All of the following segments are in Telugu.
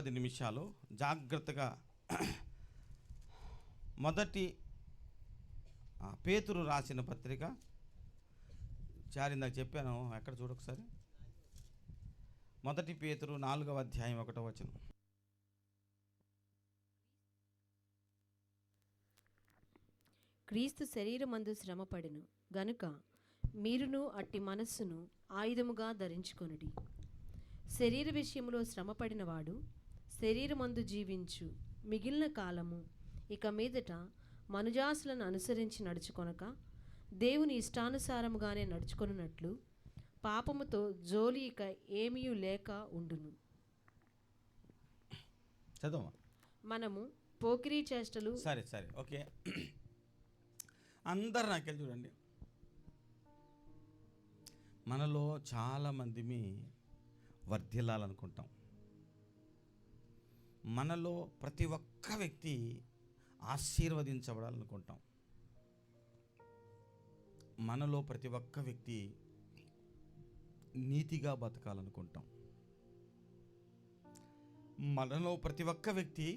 10 నిమిషాలు జాగ్రత్తగా మొదటి పేతురు రాసిన పత్రిక ఇందాక చెప్పాను, ఎక్కడ చూడొకసారి. మొదటి పేతురు 4వ అధ్యాయం 1వ వచనం. క్రీస్తు శరీరమందు శ్రమపడెను గనుక మీరును అట్టి మనస్సును ఆయుధముగా ధరించుకొనుడి. శరీర విషయంలో శ్రమపడిన వాడు శరీరమందు జీవించు మిగిలిన కాలము ఇక మీదట మనుజాసులను అనుసరించి నడుచుకొనక దేవుని ఇష్టానుసారముగానే నడుచుకొనున్నట్లు పాపముతో జోలి ఇక ఏమీ లేక ఉండును. చదవ. మనము పోకిరీ చేష్టలు. సరే ఓకే, అందరు నాకెళ్ళి చూడండి. మనలో చాలామందిమి వర్ధిల్లాలనుకుంటాం. మనలో ప్రతి ఒక్క వ్యక్తి ఆశీర్వదించబడాలనుకుంటాం. మనలో ప్రతి ఒక్క వ్యక్తి నీతిగా బతకాలనుకుంటాం. మనలో ప్రతి ఒక్క వ్యక్తి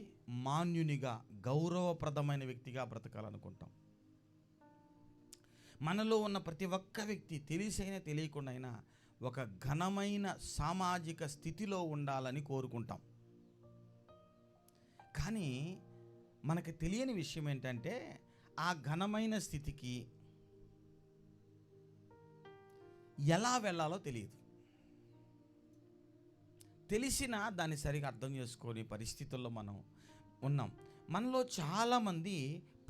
మాన్యునిగా గౌరవప్రదమైన వ్యక్తిగా బ్రతకాలనుకుంటాం. మనలో ఉన్న ప్రతి ఒక్క వ్యక్తి తెలిసైనా తెలియకుండా అయినా ఒక ఘనమైన సామాజిక స్థితిలో ఉండాలని కోరుకుంటాం. కానీ మనకు తెలియని విషయం ఏంటంటే ఆ ఘనమైన స్థితికి ఎలా వెళ్ళాలో తెలియదు. తెలిసినా దాన్ని సరిగా అర్థం చేసుకొని పరిస్థితుల్లో మనం ఉన్నాం. మనలో చాలామంది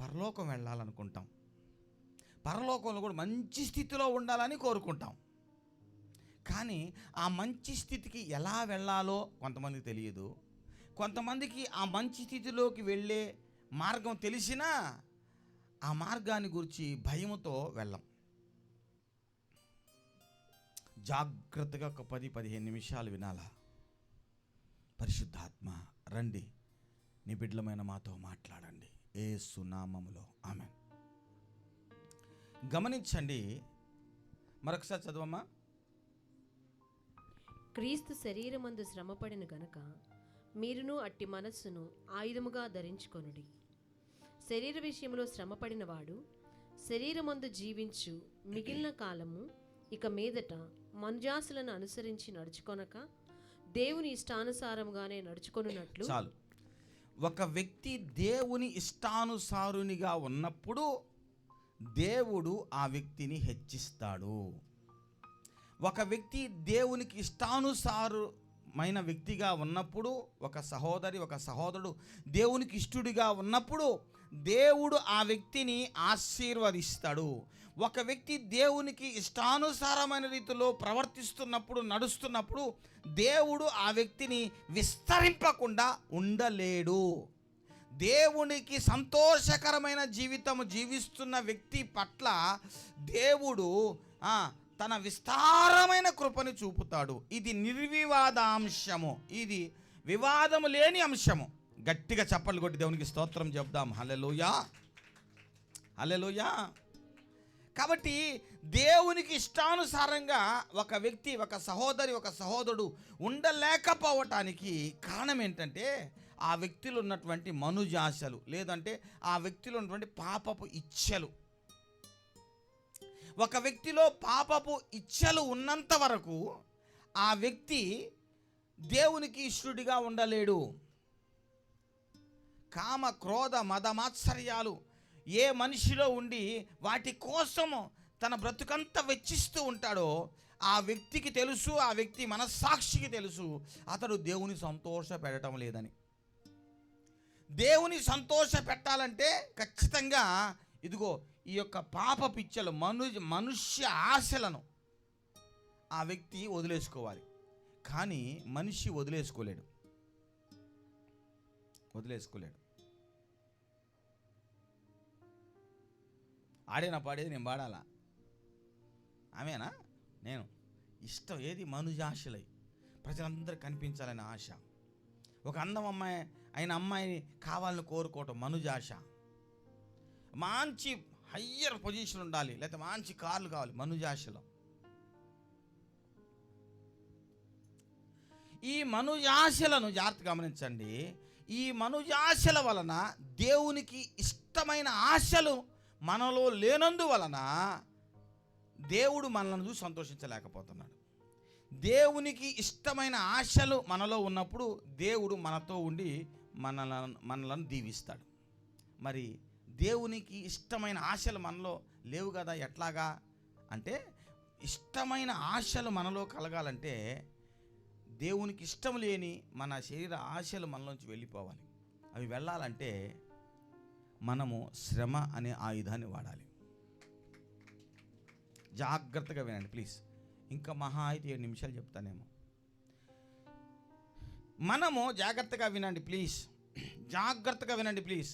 పరలోకం వెళ్ళాలనుకుంటాం. పరలోకంలో కూడా మంచి స్థితిలో ఉండాలని కోరుకుంటాం. కానీ ఆ మంచి స్థితికి ఎలా వెళ్ళాలో కొంతమందికి తెలియదు. కొంతమందికి ఆ మంచి స్థితిలోకి వెళ్ళే మార్గం తెలిసినా ఆ మార్గాన్ని గురించి భయముతో వెళ్ళం. జాగ్రత్తగా ఒక 10-15 నిమిషాలు వినాలా. పరిశుద్ధాత్మ రండి, నీ బిడ్డలమైన మాతో మాట్లాడండి యేసు నామములో, ఆమేన్. గమనించండి, మరొకసారి చదవమ్మా. క్రీస్తు శరీరమందు శ్రమపడిన గనుక మీరును అట్టి మనస్సును ఆయుధముగా ధరించుకొనుడి. శరీర విషయంలో శ్రమపడిన వాడు శరీరమందు జీవించు మిగిలిన కాలము ఇక మీదట మనుజాసులను అనుసరించి నడుచుకొనక దేవుని ఇష్టానుసారముగానే నడుచుకొనున్నట్లు. చాలు. ఒక వ్యక్తి దేవుని ఇష్టానుసారునిగా ఉన్నప్పుడు దేవుడు ఆ వ్యక్తిని హెచ్చిస్తాడు. ఒక వ్యక్తి దేవునికి ఇష్టానుసారమైన వ్యక్తిగా ఉన్నప్పుడు, ఒక సహోదరి ఒక సహోదరుడు దేవునికి ఇష్టడిగా ఉన్నప్పుడు దేవుడు ఆ వ్యక్తిని ఆశీర్వదిస్తాడు. ఒక వ్యక్తి దేవునికి ఇష్టానుసారమైన రీతిలో ప్రవర్తిస్తున్నప్పుడు, నడుస్తున్నప్పుడు దేవుడు ఆ వ్యక్తిని విస్తరింపకుండా ఉండలేడు. దేవునికి సంతోషకరమైన జీవితం జీవిస్తున్న వ్యక్తి పట్ల దేవుడు తన విస్తారమైన కృపను చూపుతాడు. ఇది నిర్వివాదాంశము, ఇది వివాదము లేని అంశము. గట్టిగా చప్పట్లు కొట్టి దేవునికి స్తోత్రం చెప్దాం. హల్లెలూయా, హల్లెలూయా. కాబట్టి దేవునికి ఇష్టానుసారంగా ఒక వ్యక్తి, ఒక సహోదరి, ఒక సహోదరుడు ఉండలేకపోవటానికి కారణం ఏంటంటే ఆ వ్యక్తిలో ఉన్నటువంటి మనుజాశలు, లేదంటే ఆ వ్యక్తిలో ఉన్నటువంటి పాపపు ఇచ్ఛలు. ఒక వ్యక్తిలో పాపపు ఇచ్ఛలు ఉన్నంత వరకు ఆ వ్యక్తి దేవునికి ఇష్టడిగా ఉండలేడు. కామ క్రోధ మదమాత్సర్యాలు ఏ మనిషిలో ఉండి వాటి కోసము తన బ్రతుకంతా వెచ్చిస్తూ ఉంటాడో ఆ వ్యక్తికి తెలుసు, ఆ వ్యక్తి మనస్సాక్షికి తెలుసు, అతడు దేవుని సంతోష పెట్టడం లేదని. దేవుని సంతోష పెట్టాలంటే ఖచ్చితంగా ఇదిగో ఈ యొక్క పాప పిచ్చలు, మనుష్య ఆశలను ఆ వ్యక్తి వదిలేసుకోవాలి. కానీ మనిషి వదిలేసుకోలేడు. ఆడేనా పాడేది నేను పాడాలా, ఆమెనా నేను ఇష్టం ఏది మనుజాశలై ప్రజలందరూ కనిపించాలని ఆశ. ఒక అందం అమ్మాయిని కావాలని కోరుకోవటం మనుజాశ. మంచి హయ్యర్ పొజిషన్ ఉండాలి, లేకపోతే మంచి కార్లు కావాలి మనుజాశలో. ఈ మనుజాశలను జాగ్రత్త గమనించండి. ఈ మనుజాశల వలన దేవునికి ఇష్టమైన ఆశలు మనలో లేనందువలన దేవుడు మనల్ని చూసి సంతోషించలేకపోతున్నాడు. దేవునికి ఇష్టమైన ఆశలు మనలో ఉన్నప్పుడు దేవుడు మనతో ఉండి మనలను దీవిస్తాడు. మరి దేవునికి ఇష్టమైన ఆశలు మనలో లేవు కదా, ఎట్లాగా అంటే ఇష్టమైన ఆశలు మనలో కలగాలంటే దేవునికి ఇష్టం లేని మన శరీర ఆశలు మనలోంచి వెళ్ళిపోవాలి. అవి వెళ్ళాలంటే మనము శ్రమ అనే ఆయుధాన్ని వాడాలి. జాగ్రత్తగా వినండి ప్లీజ్. ఇంకా మహా అయితే 7 నిమిషాలు చెప్తానేమో. మనము జాగ్రత్తగా వినండి ప్లీజ్, జాగ్రత్తగా వినండి ప్లీజ్.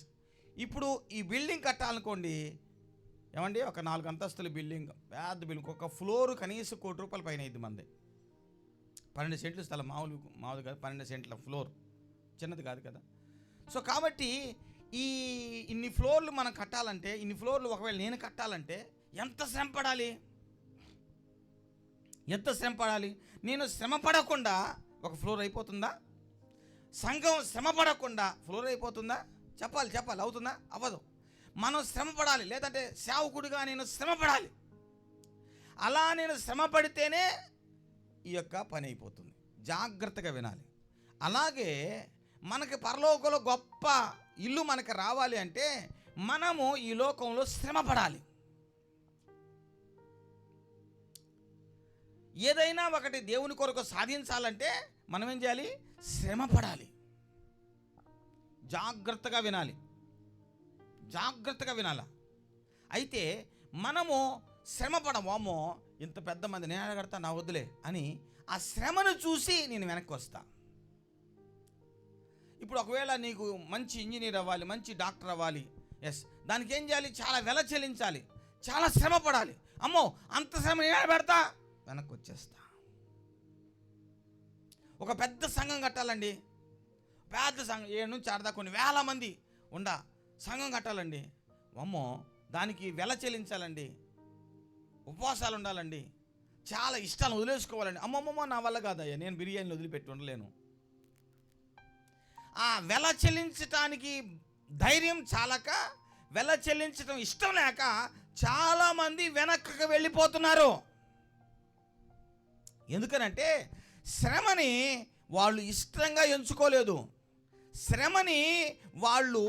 ఇప్పుడు ఈ బిల్డింగ్ కట్టాలనుకోండి, ఏమండి, ఒక 4 అంతస్తుల బిల్డింగ్, పెద్ద బిల్డింగ్, ఒక ఫ్లోర్ కనీసం ₹1 కోటి పైన అయింది. మంది 12 సెంట్లు స్థలం, మామూలు కాదు, 12 సెంట్ల ఫ్లోర్, చిన్నది కాదు కదా. సో కాబట్టి ఇన్ని ఫ్లోర్లు మనం కట్టాలంటే, ఇన్ని ఫ్లోర్లు ఒకవేళ నేను కట్టాలంటే ఎంత శ్రమ పడాలి, ఎంత శ్రమ పడాలి. నేను శ్రమ పడకుండా ఒక ఫ్లోర్ అయిపోతుందా? సంఘం శ్రమ పడకుండా ఫ్లోర్ అయిపోతుందా? చెప్పాలి, అవుతుందా? అవ్వదు. మనం శ్రమ పడాలి, లేదంటే సేవకుడిగా నేను శ్రమ పడాలి. అలా నేను శ్రమ పడితేనే ఈ యొక్క పని అయిపోతుంది. జాగ్రత్తగా వినాలి. అలాగే మనకి పరలోకంలో గొప్ప ఇల్లు మనకి రావాలి అంటే మనము ఈ లోకంలో శ్రమ పడాలి. ఏదైనా ఒకటి దేవుని కొరకు సాధించాలంటే మనం ఏం చేయాలి? శ్రమ పడాలి. జాగ్రత్తగా వినాలి, జాగ్రత్తగా వినాల. అయితే మనము శ్రమ పడమో, ఇంత పెద్ద మంది నేను అడగడతా, నా వద్దులే అని ఆ శ్రమను చూసి నేను వెనక్కి వస్తా. ఇప్పుడు ఒకవేళ నీకు మంచి ఇంజనీర్ అవ్వాలి, మంచి డాక్టర్ అవ్వాలి, ఎస్, దానికి ఏం చేయాలి? చాలా వెల చెల్లించాలి, చాలా శ్రమ పడాలి. అమ్మో, అంత శ్రమ నేను పెడతా, వెనక్కి వచ్చేస్తా. ఒక పెద్ద సంఘం కట్టాలండి, పెద్ద సంఘం, 7 నుంచి 8 దాకా కొన్ని వేల మంది సంఘం కట్టాలండి. అమ్మో, దానికి వెల చెల్లించాలండి, ఉపవాసాలు ఉండాలండి, చాలా ఇష్టాలను వదిలేసుకోవాలండి. అమ్మమ్మమ్మ, నా వల్ల కాదయ్యా, నేను బిర్యానీలు వదిలిపెట్టి ఉండలేను. ఆ వెల చెల్లించటానికి ధైర్యం చాలక, వెల చెల్లించడం ఇష్టం లేక చాలామంది వెనక్కి వెళ్ళిపోతున్నారు. ఎందుకనంటే శ్రమని వాళ్ళు ఇష్టంగా ఎంచుకోలేదు, శ్రమని వాళ్ళు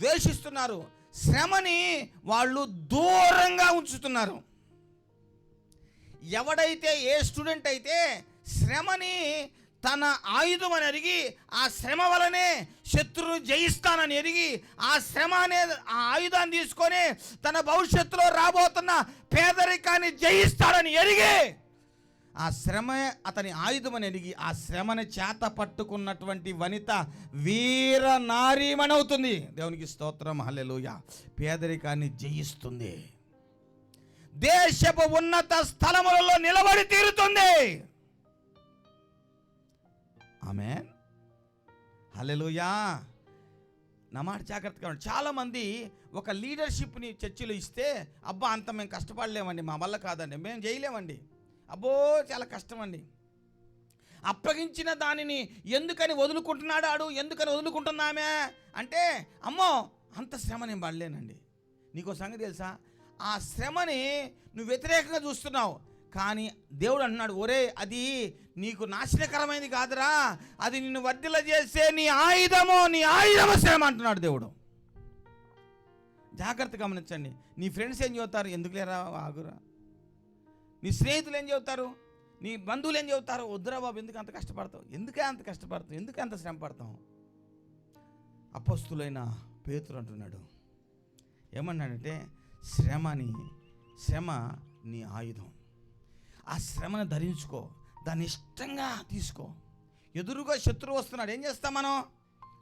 ద్వేషిస్తున్నారు, శ్రమని వాళ్ళు దూరంగా ఉంచుతున్నారు. ఎవడైతే, ఏ స్టూడెంట్ అయితే శ్రమని తన ఆయుధం అని ఎరిగి, ఆ శ్రమ వలనే శత్రువును జయిస్తానని ఎరిగి, ఆ శ్రమ అనే ఆ ఆయుధాన్ని తీసుకొని తన భవిష్యత్తులో రాబోతున్న పేదరికాన్ని జయిస్తాడని ఎరిగి, ఆ శ్రమ అతని ఆయుధం అని ఎరిగి, ఆ శ్రమని చేత పట్టుకున్నటువంటి వనిత వీర నారీమణి అవుతుంది. దేవునికి స్తోత్రం, హల్లెలూయా. పేదరికాన్ని జయిస్తుంది, దేశపు ఉన్నత స్థలములలో నిలబడి తీరుతుంది. ఆమేన్, హల్లెలూయా. నా మాట జాగ్రత్తగా. చాలామంది ఒక లీడర్షిప్ని చర్చిలో ఇస్తే, అబ్బా అంత మేము కష్టపడలేమండి, మా వల్ల కాదండి, మేము చేయలేమండి, అబ్బో చాలా కష్టం అండి. అప్పగించిన దానిని ఎందుకని వదులుకుంటున్నాడు, ఎందుకని వదులుకుంటున్నామే అంటే, అమ్మో అంత శ్రమ నేను పడలేనండి. నీకో సంగతి తెలుసా? ఆ శ్రమని నువ్వు వ్యతిరేకంగా చూస్తున్నావు, కానీ దేవుడు అంటున్నాడు, ఒరే అది నీకు నాశనకరమైనది కాదురా, అది నిన్ను వర్ధిల్ల చేసే నీ ఆయుధము శ్రమ అంటున్నాడు దేవుడు. జాగ్రత్త గమనించండి. నీ ఫ్రెండ్స్ ఏం చెబుతారు? ఎందుకు లేరా, ఆగురా. నీ స్నేహితులు ఏం చెబుతారు? నీ బంధువులు ఏం చెబుతారు? వద్దురా బాబు, ఎందుకు అంత కష్టపడతావు, ఎందుకే అంత కష్టపడతావు, ఎందుకు అంత శ్రమ పడతావు? అపొస్తలుడైన పేతురు అంటున్నాడు, ఏమన్నాడంటే, శ్రమ నీ ఆయుధం. ఆ శ్రమను ధరించుకో, దాన్ని ఇష్టంగా తీసుకో. ఎదురుగా శత్రువు వస్తున్నాడు, ఏం చేస్తాం మనం?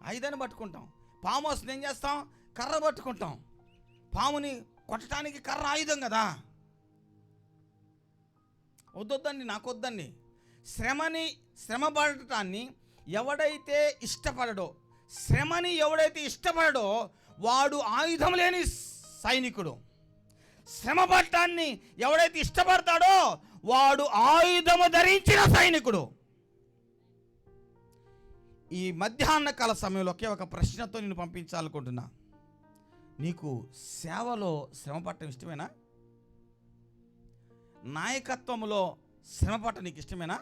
ఆయుధాన్ని పట్టుకుంటాం. పాము వస్తుంది, ఏం చేస్తాం? కర్ర పట్టుకుంటాం. పాముని కొట్టడానికి కర్ర ఆయుధం కదా. వద్దొద్దండి, నాకు వద్దండి. శ్రమ పడటాన్ని ఎవడైతే ఇష్టపడడో వాడు ఆయుధం లేని సైనికుడు. శ్రమ పడటాన్ని ఎవడైతే ఇష్టపడతాడో వాడు ఆయుధము ధరించిన సైనికుడు. ఈ మధ్యాహ్న కాల సమయంలో ఒకే ఒక ప్రశ్నతో నేను పంపించాలనుకుంటున్నా. నీకు సేవలో శ్రమ పడటం ఇష్టమేనా? నాయకత్వంలో శ్రమ పడటం నీకు ఇష్టమేనా?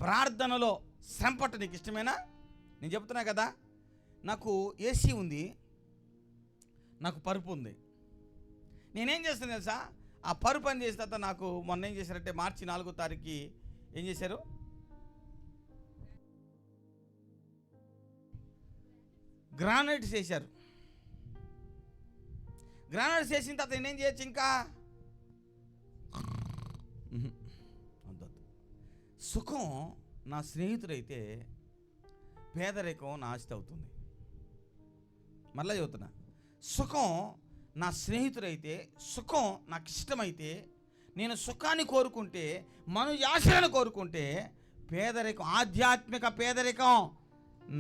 ప్రార్థనలో శ్రమ పడటం నీకు ఇష్టమేనా? నేను చెప్తున్నా కదా, నాకు ఏసీ ఉంది, నాకు పరుపు ఉంది. నేనేం చేస్తాను తెలుసా? ఆ పరుపు పని చేసిన తర్వాత నాకు మొన్న ఏం చేశారంటే మార్చి 4వ తారీఖుకి ఏం చేశారు, గ్రానైట్స్ వేశారు. గ్రానైట్స్ వేసిన తర్వాత నేనేం చేయొచ్చు? ఇంకా సుఖం నా స్నేహితుడైతే పేదరికం నా ఆస్తి అవుతుంది. మళ్ళీ చెబుతున్నా, సుఖం నా స్నేహితుడైతే, సుఖం నాకు ఇష్టమైతే, నేను సుఖాన్ని కోరుకుంటే, మనుయాశలను కోరుకుంటే, పేదరికం, ఆధ్యాత్మిక పేదరికం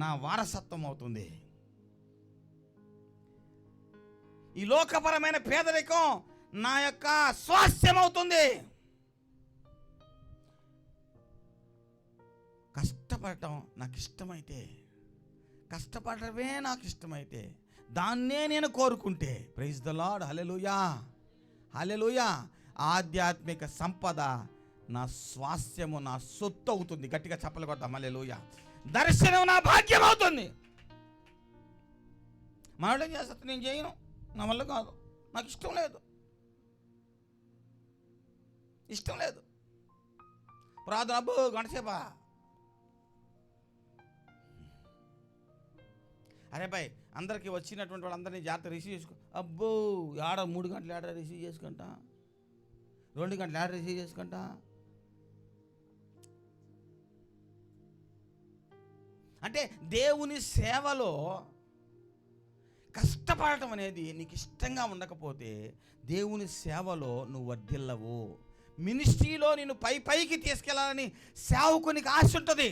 నా వారసత్వం అవుతుంది. ఈ లోకపరమైన పేదరికం నా యొక్క స్వాస్థ్యం అవుతుంది. కష్టపడటం నాకు ఇష్టమైతే, కష్టపడటమే నాకు ఇష్టమైతే, దాన్నే నేను కోరుకుంటే, ప్రైజ్ ద లార్డ్, హల్లెలూయా హల్లెలూయా, ఆధ్యాత్మిక సంపద నా స్వాస్థ్యము, నా సొత్తు అవుతుంది. గట్టిగా చప్పలు కొడతాం, హల్లెలూయా. దర్శనం నా భాగ్యం అవుతుంది. మనోడు ఏం చేస్తా, నేను చేయను, నా వల్ల కాదు, నాకు ఇష్టం లేదు, ఇష్టం లేదు. ప్రార్థన అబ్బో గంటసేపా, అరే బాయ్ అందరికీ వచ్చినటువంటి వాళ్ళందరినీ జాగ్రత్త రిసీవ్ చేసుకో. అబ్బో 3 గంటలు ఆడ రిసీవ్ చేసుకుంటా, 2 గంటలు ఆడ రిసీవ్ చేసుకుంటా. అంటే దేవుని సేవలో కష్టపడటం అనేది నీకు ఇష్టంగా ఉండకపోతే దేవుని సేవలో నువ్వు వర్ధిల్లవు. మినిస్ట్రీలో నేను పైకి తీసుకెళ్ళాలని సేవకునికి ఆశ ఉంటుంది.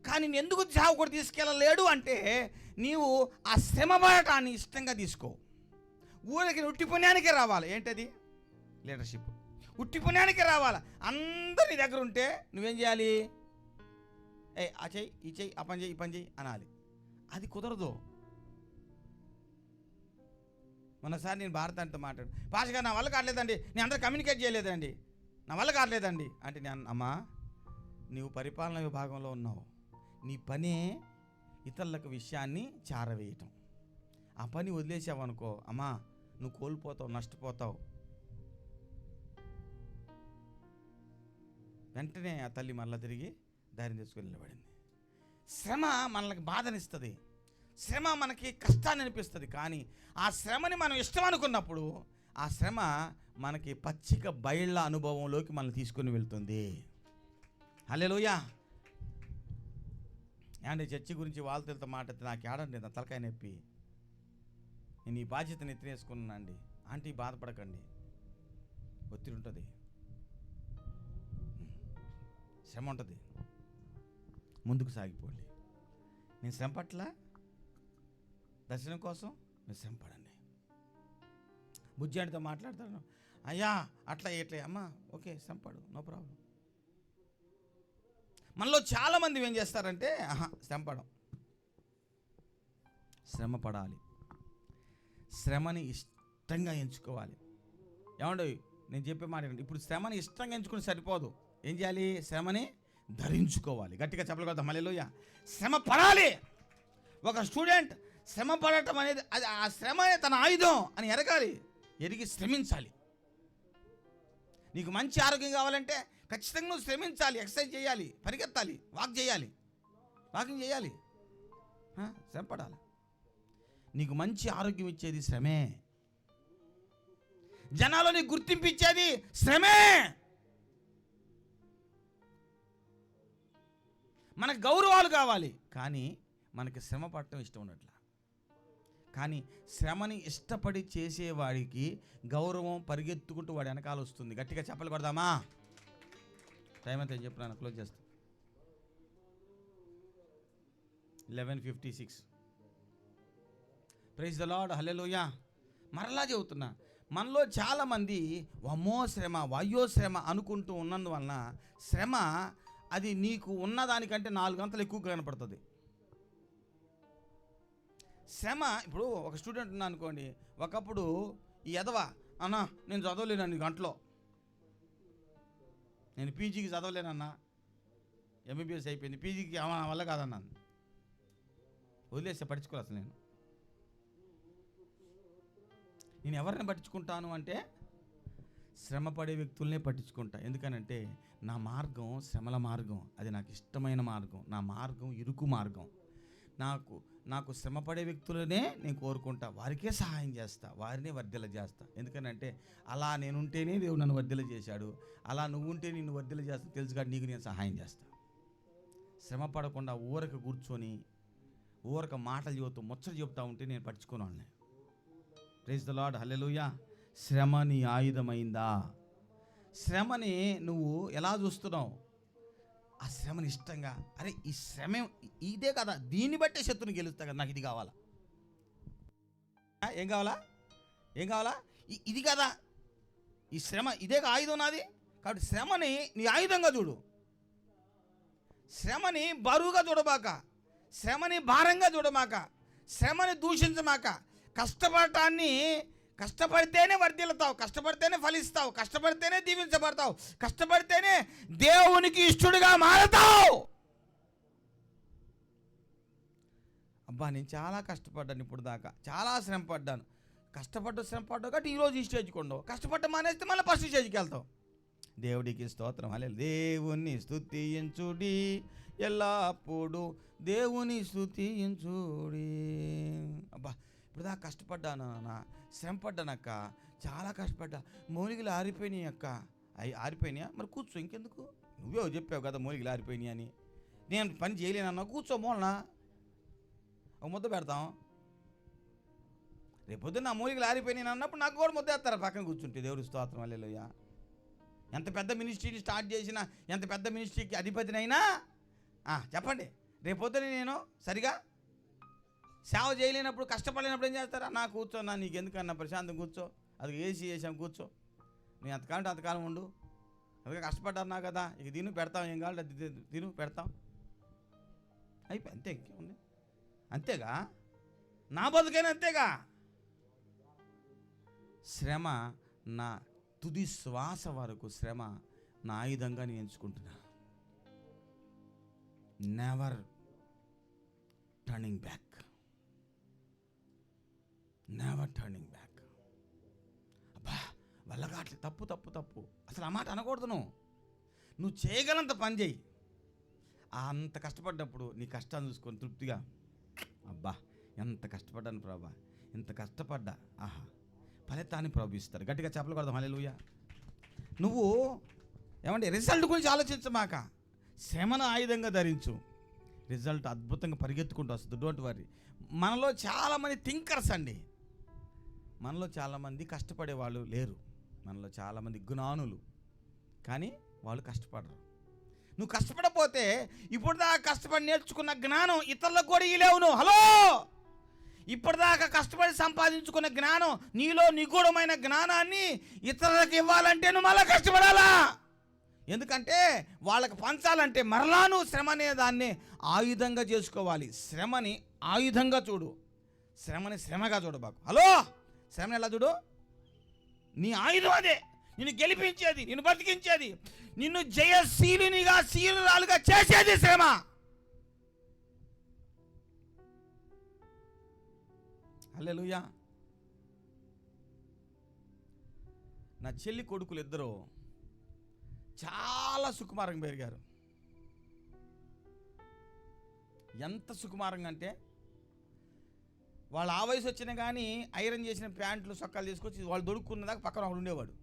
కానీ నేను ఎందుకు సేవకుడు తీసుకెళ్ళలేడు అంటే, నీవు ఆ శ్రమ పడటాన్ని ఇష్టంగా తీసుకో. ఊరికి ఉట్టి పుణ్యానికే రావాలి. ఏంటది? లీడర్షిప్. ఉట్టి పుణ్యానికే రావాలి. అందరి దగ్గర ఉంటే నువ్వేం చేయాలి? ఆ చెయ్యి, ఈ చెయ్యి, ఆ పని చెయ్యి, ఈ పని చెయ్యి అనాలి. అది కుదరదు. మొన్నసారి నేను భారతానితో మాట్లాడు, పాషగా నా వల్ల కావట్లేదండి, నేను అందరూ కమ్యూనికేట్ చేయలేదండి, నా వల్ల కావట్లేదండి అంటే, నేను అమ్మా నీవు పరిపాలన విభాగంలో ఉన్నావు, నీ పనే ఇతరులకు విషయాన్ని చారవేయటం. ఆ పని వదిలేసావు అనుకో అమ్మా, నువ్వు కోల్పోతావు, నష్టపోతావు. వెంటనే ఆ తల్లి మళ్ళీ తిరిగి దారిని తెచ్చుకొని నిలబడింది. శ్రమ మనకి బాధనిస్తుంది, శ్రమ మనకి కష్టాన్ని అనిపిస్తుంది. కానీ ఆ శ్రమని మనం ఇష్టం అనుకున్నప్పుడు ఆ శ్రమ మనకి పచ్చిక బయళ్ళ అనుభవంలోకి మనల్ని తీసుకొని వెళ్తుంది. హల్లెలూయా. అంటే చర్చి గురించి వాళ్ళతో మాట్లాడితే నాకు ఏడండి నా తలకాయ నొప్పి, నేను ఈ బాధ్యతను ఎత్తినేసుకున్నానండి. ఆంటీ బాధపడకండి, ఒత్తిడి ఉంటుంది, శ్రమ ఉంటుంది, ముందుకు సాగిపోండి. నేను శ్రమ పట్ల దర్శనం కోసం మీరు శ్రమ పడండి. బుజ్జాడితో మాట్లాడతాను, అయ్యా అట్లా ఎట్లా, అమ్మా ఓకే శ్రమ పడు, నో ప్రాబ్లం. మనలో చాలామంది ఏం చేస్తారంటే శ్రమ పడం. శ్రమ పడాలి, శ్రమని ఇష్టంగా ఎంచుకోవాలి. ఏమండి నేను చెప్పే మాట, ఇప్పుడు శ్రమని ఇష్టంగా ఎంచుకుని సరిపోదు, ఏం చేయాలి? శ్రమని ధరించుకోవాలి. గట్టిగా చెప్పలు కదా, హల్లెలూయా. శ్రమ పడాలి. ఒక స్టూడెంట్ శ్రమ పడటం అనేది అది ఆ శ్రమ తన ఆయుధం అని ఎరగాలి, ఎరిగి శ్రమించాలి. నీకు మంచి ఆరోగ్యం కావాలంటే ఖచ్చితంగా నువ్వు శ్రమించాలి, ఎక్సర్సైజ్ చేయాలి, పరిగెత్తాలి, వాకింగ్ చేయాలి, శ్రమ పడాలి. నీకు మంచి ఆరోగ్యం ఇచ్చేది శ్రమే, జనాల్లో నీకు గుర్తింపు ఇచ్చేది శ్రమే. మనకు గౌరవాలు కావాలి, కానీ మనకి శ్రమ పడటం ఇష్టం ఉన్నట్ల. కానీ శ్రమని ఇష్టపడి చేసేవాడికి గౌరవం పరిగెత్తుకుంటూ వాడి వెనకాల వస్తుంది. గట్టిగా చెప్పలు కొడదామా? టైం అంతా చెప్పినాను, క్లోజ్ చేస్తా. 11:56. ప్రైజ్ ద లార్డ్, హల్లెలూయా. మరలా చెబుతున్నా, మనలో చాలామంది వమ్మో శ్రమ, వయ్యో శ్రమ అనుకుంటూ ఉన్నందువలన శ్రమ అది నీకు ఉన్నదానికంటే 4 గంటలు ఎక్కువ కనపడుతుంది. శ్రమ, ఇప్పుడు ఒక స్టూడెంట్ ఉన్నా అనుకోండి, ఒకప్పుడు ఈ ఎదవ అన్నా నేను చదవలేను గంటలో, నేను పీజీకి చదవలేనన్నా, ఎంబీబీఎస్ అయిపోయింది, పీజీకి వల్ల కాదన్నాను, వదిలేస్తే పట్టించుకోవాలి. అసలు నేను ఎవరిని పట్టించుకుంటాను అంటే శ్రమపడే వ్యక్తులనే పట్టించుకుంటా. ఎందుకనంటే నా మార్గం శ్రమల మార్గం, అది నాకు ఇష్టమైన మార్గం, నా మార్గం ఇరుకు మార్గం. నాకు శ్రమపడే వ్యక్తులనే నేను కోరుకుంటా, వారికే సహాయం చేస్తా, వారినే వర్ధిల్ల చేస్తా. ఎందుకనంటే అలా నేనుంటేనే దేవుడు నన్ను వర్ధిల్ల చేశాడు, అలా నువ్వు ఉంటే నిన్ను వర్ధిల్ల చేస్తా తెలుసు కాబట్టి నీకు నేను సహాయం చేస్తా. శ్రమ పడకుండా ఊరక కూర్చొని ఊరక మాటలు చెబుతూ ముచ్చట చెబుతూ ఉంటే నేను పట్టించుకునే వాళ్ళని. ప్రైజ్ ద లార్డ్, హల్లెలూయా. శ్రమ నీ ఆయుధమైందా? శ్రమని నువ్వు ఎలా చూస్తున్నావు? ఆ శ్రమని ఇష్టంగా, అరే ఈ శ్రమ ఇదే కదా, దీన్ని బట్టే శత్రుని గెలుస్తా కదా, నాకు ఇది కావాలా, ఏం కావాలా ఇది కదా, ఈ శ్రమ ఇదే ఆయుధం నాది కాబట్టి శ్రమని నీ ఆయుధంగా చూడు. శ్రమని బరువుగా చూడమాక, శ్రమని భారంగా చూడమాక, శ్రమని దూషించమాక. కష్టపడితేనే వర్ధిల్లుతావు, కష్టపడితేనే ఫలిస్తావు, కష్టపడితేనే దీవించబడతావు, కష్టపడితేనే దేవునికి ఇష్టడుగా మారతావు. అబ్బా నేను చాలా కష్టపడ్డాను, ఇప్పుడు దాకా చాలా శ్రమ పడ్డాను, శ్రమపడ్డావు కాబట్టి ఈరోజు ఈ స్టేజ్కి ఉండవు, కష్టపడ్డ మానేస్తే మళ్ళీ ఫస్ట్ స్టేజ్కి వెళ్తావు. దేవుడికి స్తోత్రం, హల్లెలూయా. దేవుని స్తుతించుడి ఎల్లప్పుడు, దేవుని స్తుతించుడి. అబ్బా ఇప్పుడు దాకా కష్టపడ్డాను అన్న, శ్రమ పడ్డానక్క, చాలా కష్టపడ్డా, మూలికలు ఆరిపోయినాయి అక్క. ఆరిపోయినాయా? మరి కూర్చో, ఇంకెందుకు, నువ్వే చెప్పావు కదా మూలికలు ఆరిపోయినాయి అని. నేను పని చేయలేనన్నా, కూర్చో మూలన ఒక ముద్ద పెడతాం. రేపొద్దున నా మూలికలు ఆరిపోయినాయి అన్నప్పుడు నాకు కూడా ముద్ద వేస్తారు పక్కన కూర్చుంటే. దేవుడి స్తోత్రం, హల్లెలూయా. ఎంత పెద్ద మినిస్ట్రీని స్టార్ట్ చేసినా, ఎంత పెద్ద మినిస్ట్రీకి అధిపతినైనా చెప్పండి, రేపొద్దున నేను సరిగా సేవ చేయలేనప్పుడు, కష్టపడలేనప్పుడు ఏం చేస్తారా? నా కూర్చోన్నా, నీకు ఎందుకన్నా ప్రశాంతం కూర్చో, అది ఏసీ చేసాం కూర్చో, నేను ఎంతకాలంటే అంతకాలం ఉండు, అందుకే కష్టపడ్డారు కదా, ఇక తిను పెడతాం, ఏం కావాలి అది తిను పెడతాం, అయిపోయి అంతే, ఇంకేముంది, అంతేగా, నా బతుకైనా అంతేగా. శ్రమ నా తుది శ్వాస వరకు శ్రమ నా ఆయుధంగా నేను ఎంచుకుంటున్నా. Never turning back, never turning back. అబ్బా వల్లగాట్లే, తప్పు అసలు ఆ మాట అనకూడదు. నువ్వు చేయగలంత పని చేయి. అంత కష్టపడ్డప్పుడు నీ కష్టాన్ని చూసుకొని తృప్తిగా, అబ్బా ఎంత కష్టపడ్డాను ప్రభా, ఎంత కష్టపడ్డా, ఆహా ఫలితాన్ని ప్రభు ఇస్తారు. గట్టిగా చెప్పలు కొడదాం, హల్లెలూయా. నువ్వు ఏమంటే రిజల్ట్ గురించి ఆలోచించమాక, శ్రమను ఆయుధంగా ధరించు, రిజల్ట్ అద్భుతంగా పరిగెత్తుకుంటూ వస్తుంది. Don't worry. మనలో చాలామంది థింకర్స్ అండి, మనలో చాలామంది కష్టపడే వాళ్ళు లేరు, మనలో చాలామంది జ్ఞానులు, కానీ వాళ్ళు కష్టపడరు. నువ్వు కష్టపడపోతే ఇప్పటిదాకా కష్టపడి నేర్చుకున్న జ్ఞానం ఇతరులకు కూడా ఇలేవు. నువ్వు హలో, ఇప్పటిదాకా కష్టపడి సంపాదించుకున్న జ్ఞానం, నీలో నిగూఢమైన జ్ఞానాన్ని ఇతరులకు ఇవ్వాలంటే నువ్వు మళ్ళీ కష్టపడాలా. ఎందుకంటే వాళ్ళకి పంచాలంటే మరలా నువ్వు శ్రమ అనే దాన్ని ఆయుధంగా చేసుకోవాలి. శ్రమని ఆయుధంగా చూడు, శ్రమని శ్రమగా చూడబాకు. హలో, శ్రమని ఎలా చూడు? నీ ఆయుధం అదే, నిన్ను గెలిపించేది, నిన్ను బతికించేది, నిన్ను జయశీలునిగా శీలురాలుగా చేసేది శ్రమ. హల్లెలూయా. నా చెల్లి కొడుకులు ఇద్దరు చాలా సుకుమారంగా పెరిగారు. ఎంత సుకుమారంగా అంటే వాళ్ళు ఆ వయసు వచ్చినా కానీ ఐరన్ చేసిన ప్యాంట్లు సొక్కాలు తీసుకొచ్చి వాళ్ళు దొడుక్కున్న దాకా పక్కన ఒకడు ఉండేవాడు.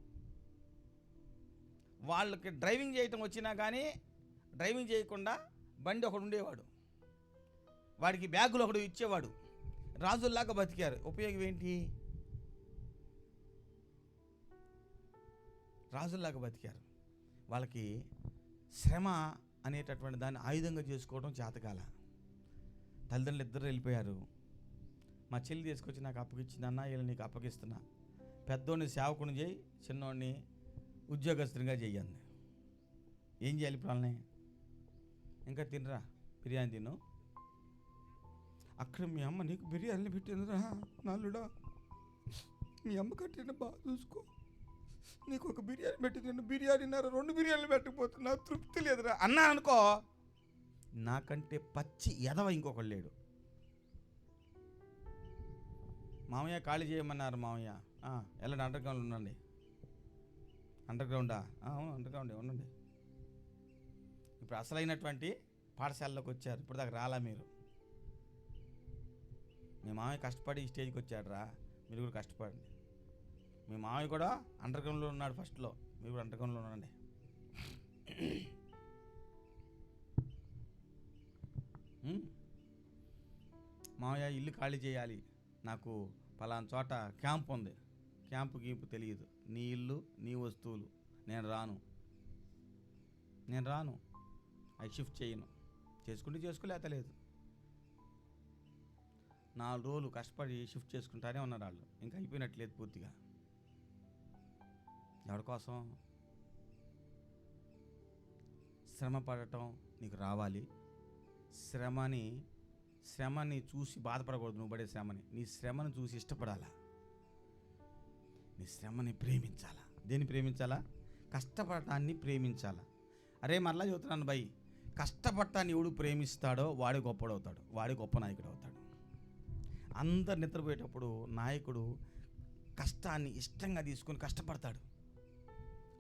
వాళ్ళకి డ్రైవింగ్ చేయటం వచ్చినా కానీ డ్రైవింగ్ చేయకుండా బండి ఒకడు ఉండేవాడు, వాడికి బ్యాగులు ఒకడు ఇచ్చేవాడు. రాజుల్లాగా బతికారు. ఉపయోగం ఏంటి? రాజుల్లాగా బతికారు. వాళ్ళకి శ్రమ అనేటటువంటి దాన్ని ఆయుధంగా చేసుకోవడం చేతకాల. తల్లిదండ్రులు ఇద్దరు వెళ్ళిపోయారు. మా చెల్లి తీసుకొచ్చి నాకు అప్పగిచ్చింది, అన్న వీళ్ళు నీకు అప్పగిస్తున్నా, పెద్దోడిని సేవకుని చేయి, చిన్నోడిని ఉద్యోగస్తునిగా చెయ్యండి. ఏం చేయాలి ఇప్పుడు వాళ్ళని? ఇంకా తినరా, బిర్యానీ తిను. అక్కడ మీ అమ్మ నీకు బిర్యానీ పెట్టిందిరా నాలుడా, మీ అమ్మ కట్టిన బాగా చూసుకో, నీకు ఒక బిర్యానీ పెట్టింది, బిర్యానీన్నర 2 బిర్యానీలు పెట్టకపోతే నాకు తృప్తి లేదురా అన్నా అనుకో, నాకంటే పచ్చి ఎదవ ఇంకొకడు లేడు. మామయ్య ఖాళీ చేయమన్నారు, మామయ్య వెళ్ళండి అండర్ గ్రౌండ్ ఉండండి. అండర్ గ్రౌండా? అవును అండర్ గ్రౌండే ఉండండి. ఇప్పుడు అసలైనటువంటి పాఠశాలలోకి వచ్చారు, ఇప్పుడు దాకా రాలా మీరు. మీ మామయ్య కష్టపడి ఈ స్టేజ్కి వచ్చాడు రా, మీరు కూడా కష్టపడండి. మీ మామయ్య కూడా అండర్ గ్రౌండ్లో ఉన్నాడు ఫస్ట్లో, మీరు కూడా అండర్ గ్రౌండ్లో ఉండండి. మామయ్య ఇల్లు ఖాళీ చేయాలి, నాకు పలానా చోట క్యాంప్ ఉంది, క్యాంపు గీంపు తెలియదు, నీ ఇల్లు నీ వస్తువులు, నేను రాను అవి షిఫ్ట్ చేయను, చేసుకుంటే చేసుకోలేత లేదు. 4 రోజులు కష్టపడి షిఫ్ట్ చేసుకుంటానే ఉన్నారు వాళ్ళు, ఇంకా అయిపోయినట్లేదు పూర్తిగా. ఎవరి కోసం? శ్రమ పడటం నీకు రావాలి. శ్రమని చూసి బాధపడకూడదు, నువ్వు పడే శ్రమని. నీ శ్రమను చూసి ఇష్టపడాలా, నీ శ్రమని ప్రేమించాలా. దేన్ని ప్రేమించాలా? కష్టపడటాన్ని ప్రేమించాలా. అరే మరలా చెబుతున్నాను భయ్, కష్టపడటాన్ని ఎవడు ప్రేమిస్తాడో వాడే గొప్పడవుతాడు, వాడే గొప్ప నాయకుడు అవుతాడు. అందరు నిద్రపోయేటప్పుడు నాయకుడు కష్టాన్ని ఇష్టంగా తీసుకొని కష్టపడతాడు,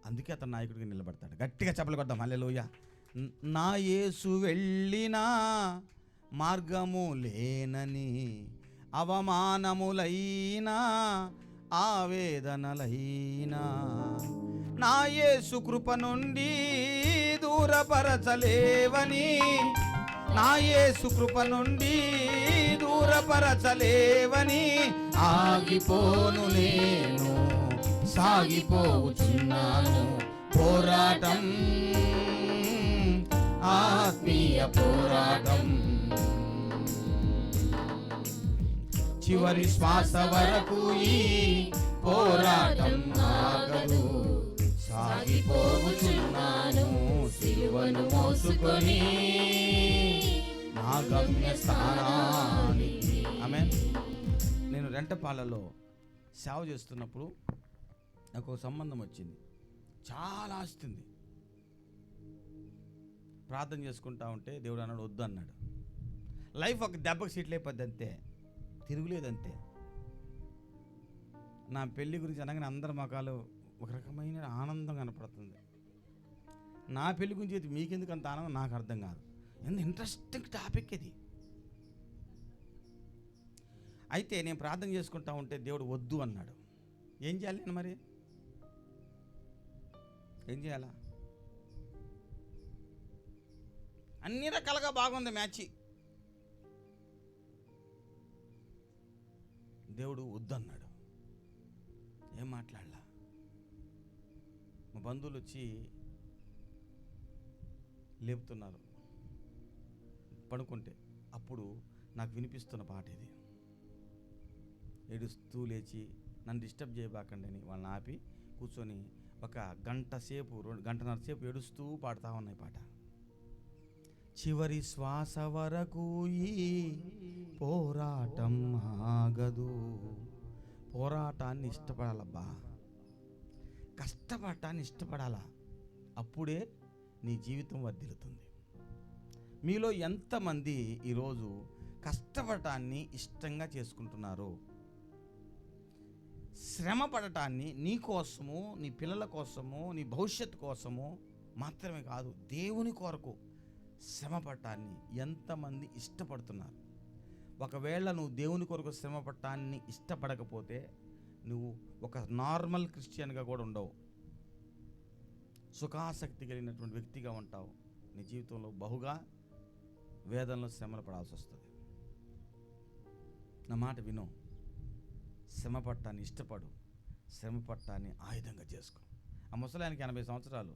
అందుకే అతను నాయకుడికి నిలబడతాడు. గట్టిగా చెప్పలు కొడదాం హల్లెలూయా. నా యేసు వెళ్ళినా మార్గము లేనని, అవమానములైనా ఆవేదనలైనా, నా యేసు కృప నుండి దూరపరచలేవని, నా యేసు కృప నుండి దూరపరచలేవని, ఆగిపోను నేను సాగిపోతున్నాను, పోరాటం ఆత్మీయ పోరాటం, చివరి శ్వాస వరకు ఈ పోరాటం ఆగదు, సాగిపోతున్నాను సిలువను మోసుకొని నా గమ్యస్థానానికి. ఆమేన్. నేను రెంటపాలలో సేవ చేస్తున్నప్పుడు నాకు ఒక సంబంధం వచ్చింది, చాలా ఆస్తుంది. ప్రార్థన చేసుకుంటా ఉంటే దేవుడు అన్నాడు వద్దు అన్నాడు. లైఫ్ ఒక దెబ్బకి సీట్లు అయిపోద్ది అంతే, తిరుగులేదంతే. నా పెళ్ళి గురించి అనగానే అందరి మొఖాలు ఒక రకమైన ఆనందం కనపడుతుంది. నా పెళ్లి గురించి అయితే మీకెందుకు అంత ఆనందం నాకు అర్థం కాదు. ఎంత ఇంట్రెస్టింగ్ టాపిక్ ఇది. అయితే నేను ప్రార్థన చేసుకుంటా ఉంటే దేవుడు వద్దు అన్నాడు. ఏం చేయాలి నేను మరి? ఏం చేయాలా? అన్ని రకాలుగా బాగుంది మ్యాచ్, దేవుడు వద్దు అన్నాడు. ఏం మాట్లాడలా. మా బంధువులు వచ్చి లేపుతున్నారు పడుకుంటే, అప్పుడు నాకు వినిపిస్తున్న పాట ఇది. ఏడుస్తూ లేచి నన్ను డిస్టర్బ్ చేయబాకండి అని వాళ్ళని ఆపి కూర్చొని ఒక గంటన్నర సేపు ఏడుస్తూ పాడుతూ ఉన్నాయి పాట. చివరి శ్వాస వరకు ఈ పోరాటం ఆగదు. పోరాటాన్ని ఇష్టపడాలబ్బా, కష్టపడటాన్ని ఇష్టపడాలా, అప్పుడే నీ జీవితం వర్ధిల్లుతుంది. మీలో ఎంతమంది ఈరోజు కష్టపడటాన్ని ఇష్టంగా చేసుకుంటున్నారు? శ్రమ పడటాన్ని నీ కోసము, నీ పిల్లల కోసము, నీ భవిష్యత్తు కోసము మాత్రమే కాదు, దేవుని కొరకు శ్రమ పడటాన్ని ఎంతమంది ఇష్టపడుతున్నారు? ఒకవేళ నువ్వు దేవుని కొరకు శ్రమ పడటాన్ని ఇష్టపడకపోతే నువ్వు ఒక నార్మల్ క్రిస్టియన్గా కూడా ఉండవు, సుఖాసక్తి కలిగినటువంటి వ్యక్తిగా ఉంటావు. నీ జీవితంలో బహుగా వేదనలో శ్రమలు పడాల్సి వస్తుంది. నా మాట విను, శ్రమ పడటాన్ని ఇష్టపడు, శ్రమ పడటాన్ని ఆయుధంగా చేసుకో. ఆ ముసలాయనకి 80 సంవత్సరాలు,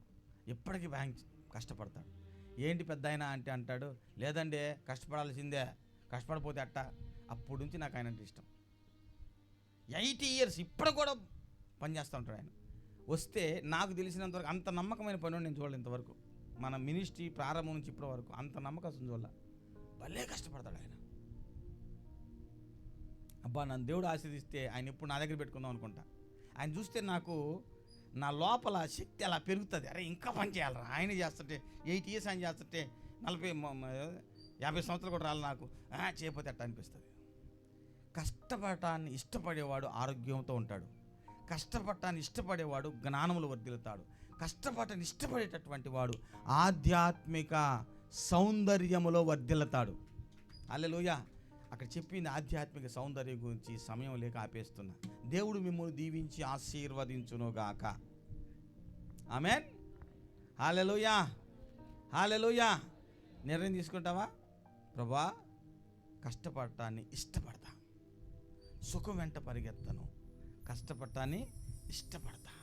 ఎప్పటికీ బ్యాంక్ కష్టపడతాడు. ఏంటి పెద్ద ఆయన అంటే అంటాడు, లేదండి కష్టపడాల్సిందే, కష్టపడిపోతే అట్ట. అప్పుడు నుంచి నాకు ఆయన అంటే ఇష్టం. 80 years ఇప్పుడు కూడా పనిచేస్తూ ఉంటాడు ఆయన. వస్తే నాకు తెలిసినంతవరకు అంత నమ్మకమైన పని నేను చూడలేదు ఇంతవరకు. మన మినిస్ట్రీ ప్రారంభం నుంచి ఇప్పటి వరకు అంత నమ్మకం చూడాల, భలే కష్టపడతాడు ఆయన. అబ్బా నన్ను దేవుడు ఆశీర్దిస్తే ఆయన ఎప్పుడు నా దగ్గర పెట్టుకుందాం అనుకుంటా. ఆయన చూస్తే నాకు నా లోపల శక్తి అలా పెరుగుతుంది. అరే ఇంకా పని చేయాలరా, ఆయన చేస్తుంటే 8 years ఆయన చేస్తుంటే 50 సంవత్సరాలు కూడా రాలి నాకు చేయకపోతే అట్ట అనిపిస్తుంది. కష్టపడటాన్ని ఇష్టపడేవాడు ఆరోగ్యంతో ఉంటాడు. కష్టపడటాన్ని ఇష్టపడేవాడు జ్ఞానములు వర్ధిల్లుతాడు. కష్టపడటాన్ని ఇష్టపడేటటువంటి వాడు ఆధ్యాత్మిక సౌందర్యములో వర్ధిల్లుతాడు. హల్లెలూయా. అక్కడ చెప్పింది ఆధ్యాత్మిక సౌందర్యం గురించి సమయం లేక ఆపేస్తున్నా. దేవుడు మిమ్మల్ని దీవించి ఆశీర్వదించునుగాక. ఆమేన్. హల్లెలూయా, హల్లెలూయా. నిర్ణయం తీసుకుంటావా? ప్రభా కష్టపడటాన్ని ఇష్టపడతా, సుఖం వెంట పరిగెత్తను, కష్టపడటాన్ని ఇష్టపడతా.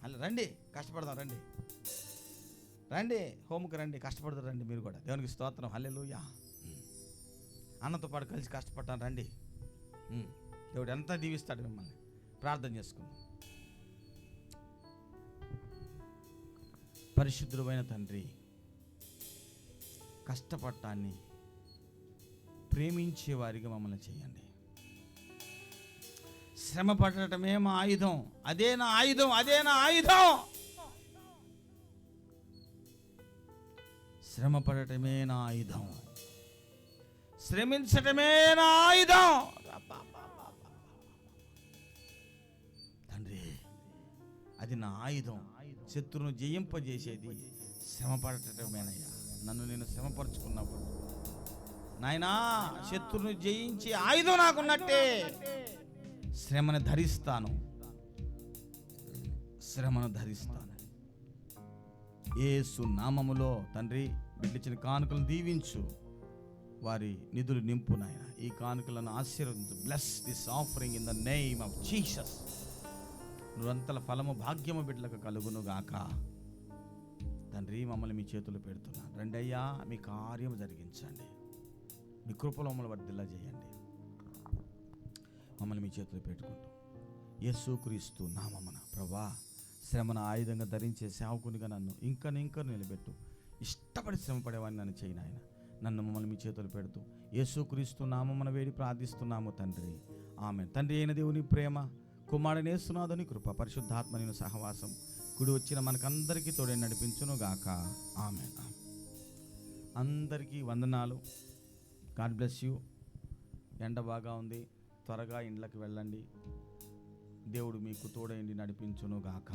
అలా రండి కష్టపడదాం, రండి రండి హోమ్కి రండి, కష్టపడతారు రండి మీరు కూడా. దేవునికి స్తోత్రం. హల్లెలూయా. అన్నతో పాటు కలిసి కష్టపడతాను రండి. దేవుడు ఎంత దీవిస్తాడు మిమ్మల్ని. ప్రార్థన చేసుకుందాం. పరిశుద్ధుడైన తండ్రి, కష్టపడటాన్ని ప్రేమించే వారిగా మమ్మల్ని చేయండి. శ్రమ పడటమే మా ఆయుధం, అదే నా ఆయుధం, అదే నా ఆయుధం. శ్రమ పడటమే నా ఆయుధం, శ్రమించటమే నా ఆయుధం. తండ్రి అది నా ఆయుధం. శత్రువును జయింపజేసేది శ్రమ పడటమేనయ్యా. నన్ను నేను శ్రమపరుచుకున్నప్పుడు నాయనా శత్రువును జయించి ఆయుధం నాకున్నట్టే శ్రమను ధరిస్తాను, శ్రమను ధరిస్తాను. యేసు నామములో తండ్రి బిడ్డిచ్చిన కానుకలను దీవించు, వారి నిధులు నింపు నాయన. ఈ కానుకలను ఆశీర్వదించు. Bless this offering in the name of Jesus. నిరంతర ఫలము భాగ్యము బిడ్డలకు కలుగును గాక. తండ్రి మమ్మల్ని మీ చేతులు పెడుతున్నాను. రండి అయ్యా, మీ కార్యం జరిగించండి, మీ కృపలో మమ్మల్ని వర్ధిల్లా చేయండి. మమ్మల్ని మీ చేతులు పెట్టుకుంటూ యేసుక్రీస్తు నామమున ప్రభా శ్రమను ఆయుధంగా ధరించే సేవకునిగా నన్ను ఇంకా నిలబెట్టు. ఇష్టపడి శ్రమపడేవాడిని నన్ను చేయి నాయన. నన్ను మమ్మల్ని మీ చేతులు పెడుతూ యేసుక్రీస్తు నామమున వేడి ప్రార్థిస్తున్నాము తండ్రి. ఆమేన్. తండ్రి అయిన దేవుని ప్రేమ, కుమారుని యేసునాథుని కృప, పరిశుద్ధాత్మని సహవాసం కుడి వచ్చిన మనకందరికీ తోడే నడిపించును గాక. ఆమేన్. అందరికీ వందనాలు. God bless you. ఎండ బాగా ఉంది, త్వరగా ఇండ్లకు వెళ్ళండి. దేవుడు మీకు తోడైండి నడిపించును గాక.